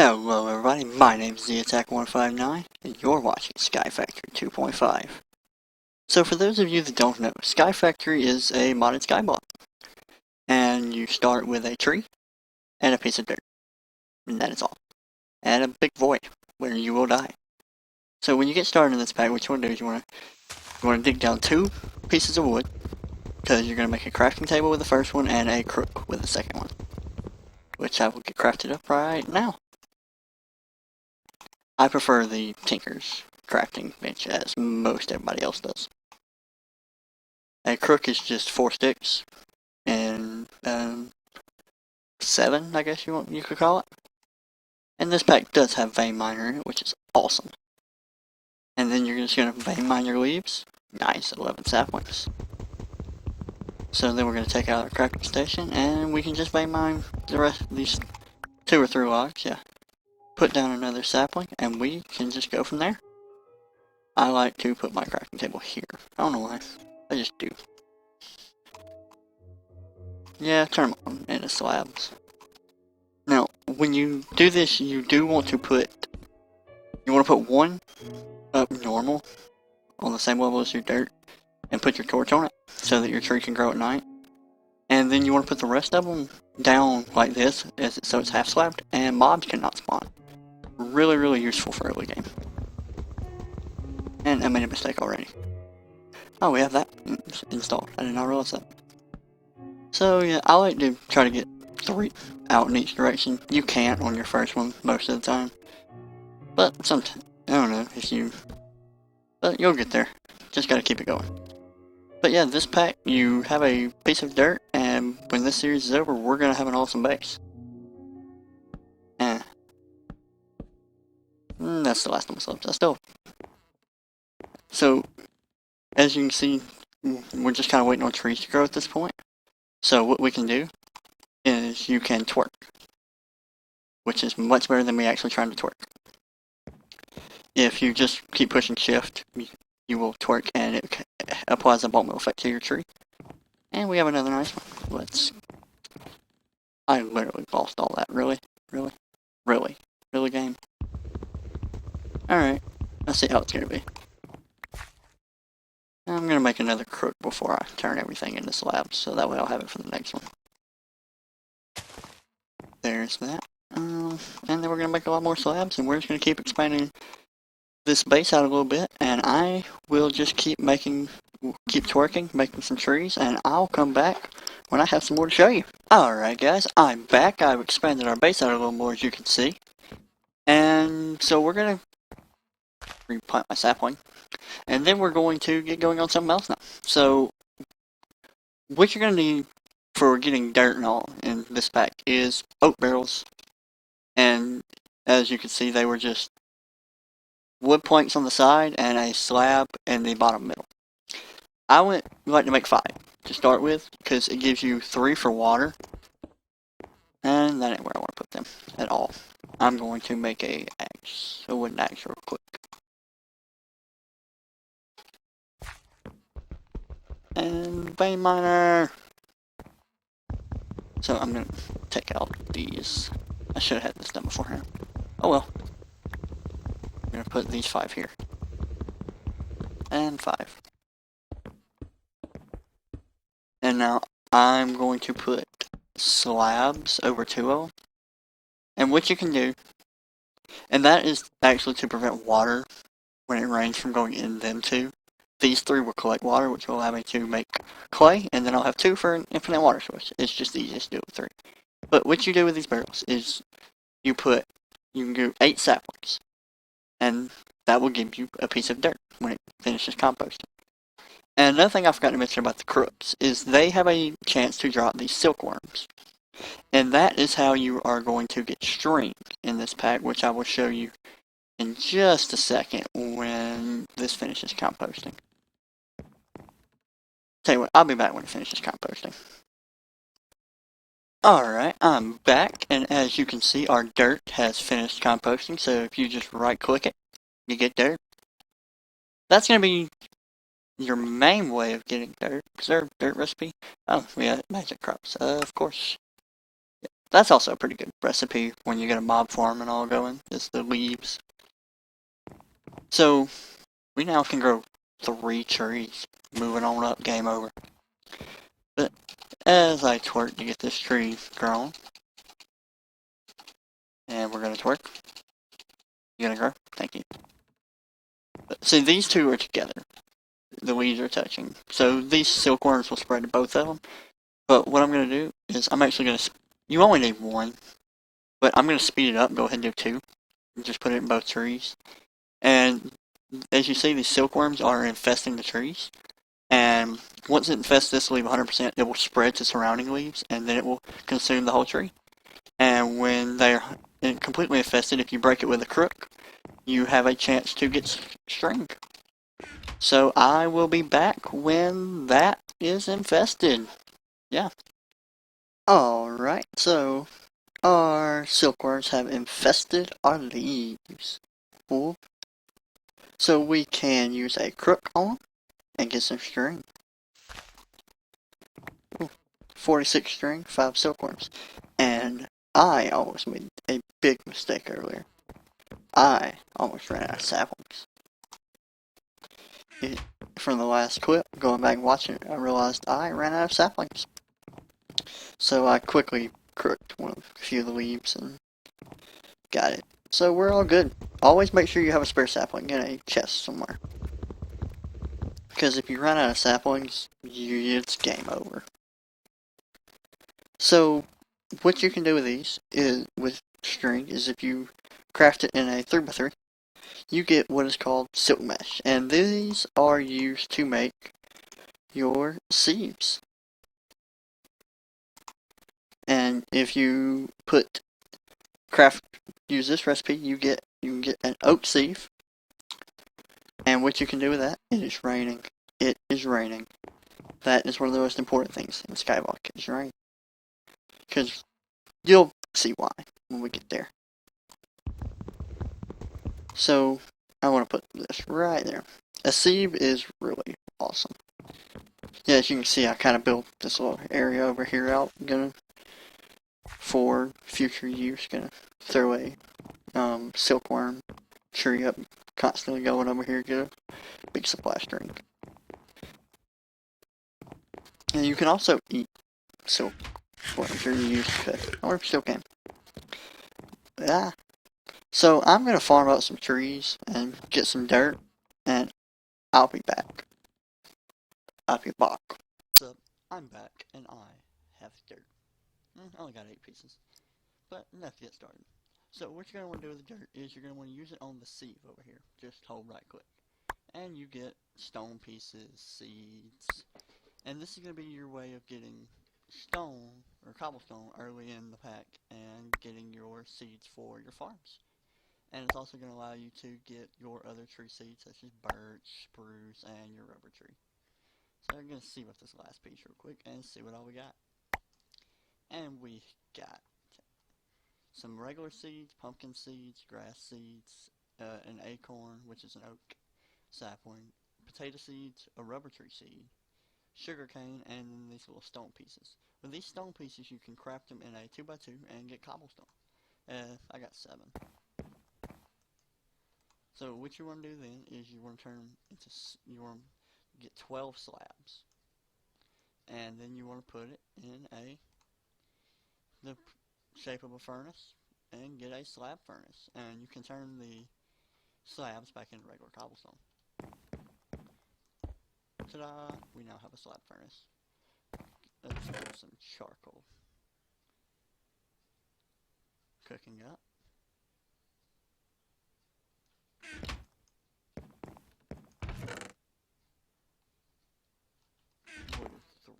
Hello everybody, my name is TheAttack159, and you're watching Sky Factory 2.5. So for those of you that don't know, Sky Factory is a modded skyblock. And you start with a tree, and a piece of dirt, and that is all. And a big void, where you will die. So when you get started in this pack, what you want to do is you want to dig down 2 pieces of wood, because you're going to make a crafting table with the first one, and a crook with the second one. Which I will get crafted up right now. I prefer the Tinker's crafting bench as most everybody else does. A crook is just 4 sticks and 7, I guess you could call it. And this pack does have vein miner in it, which is awesome. And then you're just gonna vein mine your leaves. Nice, 11 saplings. So then we're gonna take out our crafting station and we can just vein mine the rest of these 2 or 3 logs, yeah. Put down another sapling and we can just go from there. I like to put my crafting table here. I don't know why. I just do. Yeah, turn them on into slabs. Now, when you do this, you want to put 1 up normal on the same level as your dirt and put your torch on it so that your tree can grow at night. And then you want to put the rest of them down like this, so it's half slabbed, and mobs cannot spawn. Really, really useful for early game. And I made a mistake already. Oh, we have that installed. I did not realize that. So yeah, I like to try to get 3 out in each direction. You can't on your first one most of the time. But sometimes, I don't know if you... But you'll get there. Just gotta keep it going. But yeah, this pack, you have a piece of dirt, and when this series is over, we're gonna have an awesome base. That's the last of my slopes. So, as you can see, we're just kind of waiting on trees to grow at this point. So what we can do is you can twerk, which is much better than me actually trying to twerk. If you just keep pushing shift, you will twerk and it applies a bump effect to your tree. And we have another nice one. I literally lost all that. Really game. Alright, let's see how it's gonna be. I'm gonna make another crook before I turn everything into slabs, so that way I'll have it for the next one. There's that. And then we're gonna make a lot more slabs, and we're just gonna keep expanding this base out a little bit, and I will just keep twerking, making some trees, and I'll come back when I have some more to show you. Alright guys, I'm back. I've expanded our base out a little more, as you can see. And so we're gonna replant my sapling, and then we're going to get going on something else now. So what you're gonna need for getting dirt and all in this pack is oak barrels, and as you can see, they were just wood planks on the side and a slab in the bottom middle. I would like to make 5 to start with, because it gives you 3 for water, and that ain't where I want to put them at all. I'm going to make a wooden axe real quick. And vein miner! So I'm going to take out these. I should have had this done beforehand. Oh well. I'm going to put these 5 here. And 5. And now I'm going to put slabs over 2 of them. And what you can do, and that is actually to prevent water when it rains from going in them too. These 3 will collect water, which will allow me to make clay, and then I'll have 2 for an infinite water source. It's just the easiest to do with 3. But what you do with these barrels is you can do 8 saplings, and that will give you a piece of dirt when it finishes composting. And another thing I forgot to mention about the crooks is they have a chance to drop these silkworms. And that is how you are going to get string in this pack, which I will show you in just a second when this finishes composting. Tell you what, I'll be back when it finishes composting. Alright, I'm back, and as you can see, our dirt has finished composting, so if you just right click it, you get dirt. That's going to be your main way of getting dirt. Is there a dirt recipe? Oh, yeah, magic crops, of course. That's also a pretty good recipe when you get a mob farm and all going, is the leaves. So, we now can grow 3 trees. Moving on up, game over. But as I twerk to get this tree grown, and we're gonna twerk. You gonna grow? Thank you. But, see, these two are together. The leaves are touching. So these silkworms will spread to both of them. But what I'm gonna do is I'm actually gonna. You only need 1, but I'm gonna speed it up. Go ahead and do 2. And just put it in both trees. And as you see, these silkworms are infesting the trees. And once it infests this leaf 100%, it will spread to surrounding leaves, and then it will consume the whole tree. And when they're completely infested, if you break it with a crook, you have a chance to get string. So I will be back when that is infested. Yeah. Alright, so our silkworms have infested our leaves. Cool. So we can use a crook on them and get some string. Ooh, 46 string, 5 silkworms. And I almost made a big mistake earlier. I almost ran out of saplings. From the last clip, going back and watching it, I realized I ran out of saplings. So I quickly crooked a few of the leaves and got it. So we're all good. Always make sure you have a spare sapling in a chest somewhere. Because if you run out of saplings, it's game over. So what you can do with these is with string is if you craft it in a 3x3, you get what is called silk mesh, and these are used to make your sieves. And if you use this recipe, you can get an oak sieve. And what you can do with that, it is raining. It is raining. That is one of the most important things in skyblock, is rain. Because you'll see why when we get there. So I want to put this right there. A sieve is really awesome. Yeah, as you can see, I kind of built this little area over here out. For future use, gonna throw a silkworm tree up, constantly going over here, get a big supply string. And you can also eat silkworms you're used to cut. I wonder if you still can. Yeah. So I'm gonna farm out some trees and get some dirt, and I'll be back. I'll be back. What's up? I'm back, and I have dirt. I only got 8 pieces, but enough to get started. So what you're going to want to do with the dirt is you're going to want to use it on the sieve over here. Just hold right click. And you get stone pieces, seeds. And this is going to be your way of getting stone, or cobblestone, early in the pack and getting your seeds for your farms. And it's also going to allow you to get your other tree seeds, such as birch, spruce, and your rubber tree. So we're going to see what this last piece real quick and see what all we got. And we got some regular seeds, pumpkin seeds, grass seeds, an acorn, which is an oak sapling, potato seeds, a rubber tree seed, sugar cane, and then these little stone pieces. With these stone pieces, you can craft them in a 2x2 and get cobblestone. I got 7. So what you want to do then is you want to turn them into, you want to get 12 slabs. And then you want to put it in the shape of a furnace and get a slab furnace, and you can turn the slabs back into regular cobblestone. Ta-da! We now have a slab furnace. Let's put some charcoal cooking up. We'll do 3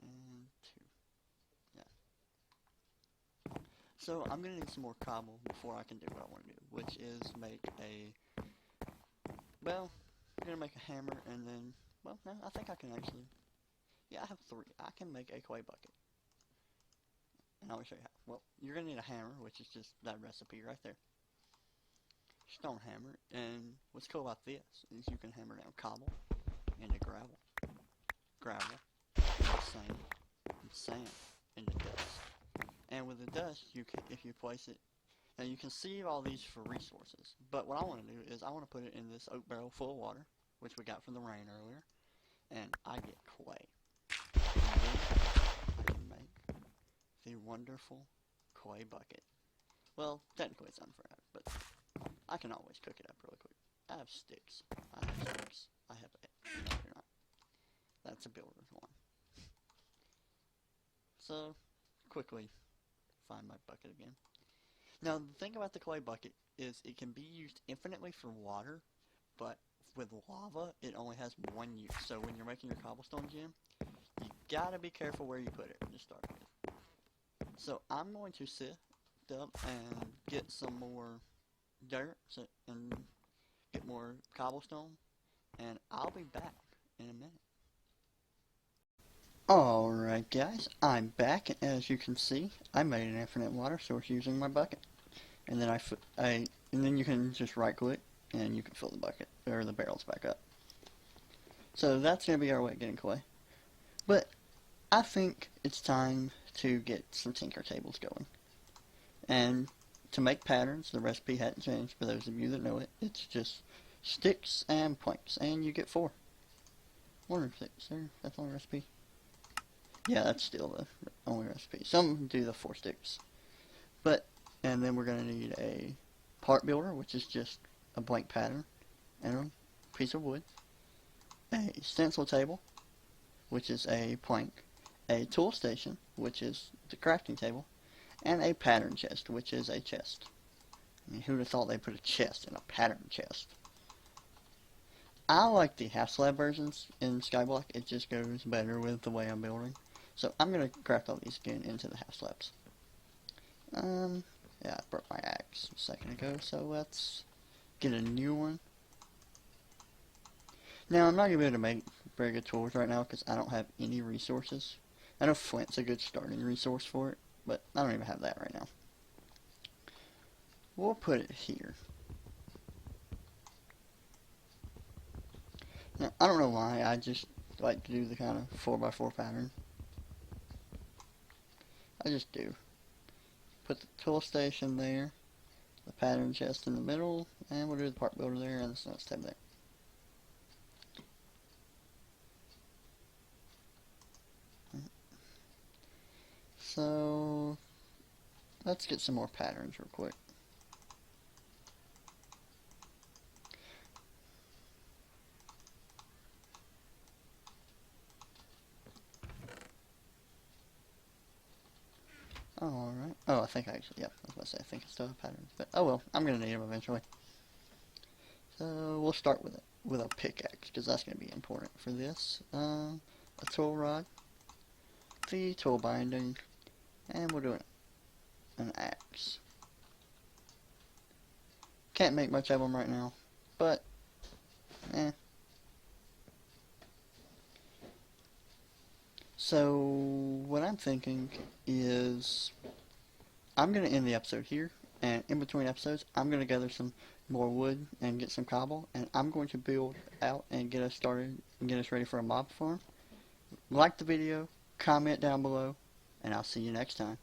and 2. Yeah. So I'm gonna need some more cobble before I can do what I want to do, which is make a. Well, I'm gonna make a hammer, and then. Well, no, I think I can actually. Yeah, I have 3. I can make a clay bucket. And I'll show you how. Well, you're going to need a hammer, which is just that recipe right there. Stone hammer. And what's cool about this is you can hammer down cobble into gravel. Gravel. Sand. And sand. into dust. And with the dust, if you place it, now you can see all these for resources. But what I want to do is I want to put it in this oak barrel full of water, which we got from the rain earlier, and I get clay. And then I can make the wonderful clay bucket. Well, technically it's unfried, but I can always cook it up really quick. I have sticks. I have sticks. I have no, you're not. That's a builder's one. So, quickly find my bucket again. Now, the thing about the clay bucket is it can be used infinitely for water, but with lava, it only has one use. So when you're making your cobblestone gym, you gotta be careful where you put it to start with. So I'm going to sit up and get some more dirt and get more cobblestone, and I'll be back in a minute. Alright guys, I'm back, and as you can see, I made an infinite water source using my bucket. And then and then you can just right click and you can fill the bucket or the barrels back up. So that's gonna be our way of getting clay. But I think it's time to get some tinker tables going. And to make patterns, the recipe hadn't changed for those of you that know it. It's just sticks and planks, and you get 4. 1 or 6, that's the only recipe. Yeah, that's still the only recipe. Some do the 4 sticks. And then we're going to need a part builder, which is just a blank pattern and a piece of wood. A stencil table, which is a plank. A tool station, which is the crafting table. And a pattern chest, which is a chest. I mean, who would have thought they put a chest in a pattern chest? I like the half slab versions in skyblock. It just goes better with the way I'm building. So I'm going to craft all these again into the half slabs. Yeah, I broke my axe a second ago, so let's get a new one. Now, I'm not going to be able to make very good tools right now because I don't have any resources. I know flint's a good starting resource for it, but I don't even have that right now. We'll put it here. Now, I don't know why, I just like to do the kind of 4x4 pattern. I just do. Put the tool station there, the pattern chest in the middle, and we'll do the part builder there and the stencil tab there. So let's get some more patterns real quick. Alright. Oh, I think I actually, yeah, I was about to say, I think I still have patterns. But, oh well, I'm going to need them eventually. So, we'll start with a pickaxe, because that's going to be important for this. A tool rod, the tool binding, and we'll do an axe. Can't make much of them right now, but, So, what I'm thinking is I'm going to end the episode here, and in between episodes, I'm going to gather some more wood and get some cobble, and I'm going to build out and get us started and get us ready for a mob farm. Like the video, comment down below, and I'll see you next time.